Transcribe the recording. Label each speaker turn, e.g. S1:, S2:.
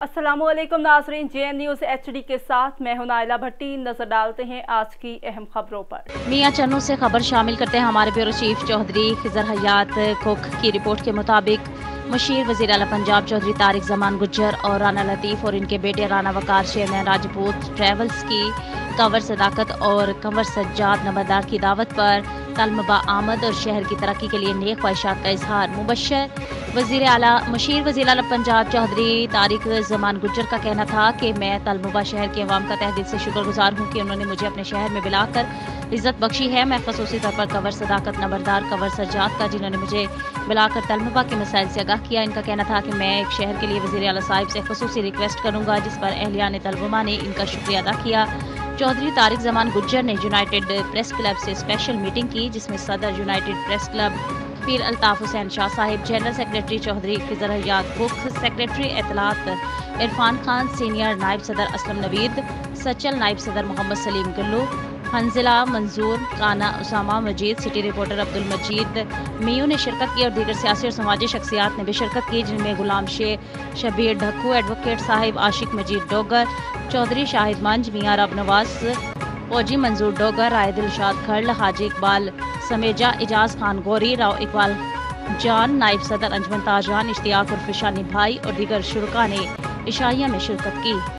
S1: अस्सलाम वालेकुम नाज़रीन, JN न्यूज़ HD के साथ मैं हूं नाइला भट्टी। नजर डालते हैं आज की अहम खबरों पर।
S2: मियां चन्नू से खबर शामिल करते हैं हमारे bureau chief Chaudhary Khizar Hayat cook की रिपोर्ट के मुताबिक मुशीर वज़ीर आला पंजाब चौधरी तारिक जमान गुज्जर और राना लतीफ़ और इनके बेटे राना वकार चेयरमैन राजपूत ट्रैवल्स की कंवर सदाकत और कंवर सज्जाद नंबरदार की दावत पर तलमबा आमद और शहर की तरक्की के लिए नेक ख्वाहिशात का इजहार। मुशीर वज़ीर आला पंजाब चौधरी तारिक जमान गुज्जर का कहना था कि मैं तलमबा शहर के अवाम का तहे दिल से शुक्रगुजार हूँ कि उन्होंने मुझे अपने शहर में बुलाकर इज्जत बख्शी है। मैं खसूसी तौर पर कंवर सदाकत नंबरदार कंवर सज्जाद का, जिन्होंने मुझे बुलाकर तलमबा के मसाइल से आगाह किया। इनका कहना था कि मैं एक शहर के लिए वज़ीर आला साहिब से खसूसी रिक्वेस्ट करूँगा, जिस पर अहलियान तलमबा ने इनका शुक्रिया अदा किया। चौधरी तारिक जमान गुज्जर ने यूनाइटेड प्रेस क्लब से स्पेशल मीटिंग की, जिसमें सदर United Press Club Pir Altaf Hussain Shah Sahib, general secretary Chaudhry Khizar Hayat कुक, सेक्रेटरी इत्तलात इरफान खान, सीनियर नायब सदर असलम नवीद, सचल नायब सदर मोहम्मद सलीम गुल्लू, हंजिला मंजूर, काना उसामा मजीद, सिटी रिपोर्टर अब्दुल मजीद मियों ने शिरकत की और दीगर सियासी और समाजी शख्सियात ने भी शिरकत की, जिनमें गुलाम शेख शबीर ढक्कू, एडवोकेट साहिब आशिक मजीद डोगर, चौधरी शाहिद मंज, मियां रब नवाज, फौजी मंजूर डोगर, राय दिलशाद खर्ल, हाजी इकबाल समेजा, इजाज खान गौरी, राव इकबाल जान, नायब सदर अंजमन ताजरान, इश्तियाक और फिशानी भाई और दीगर शुरका ने इशाइया में शिरकत की।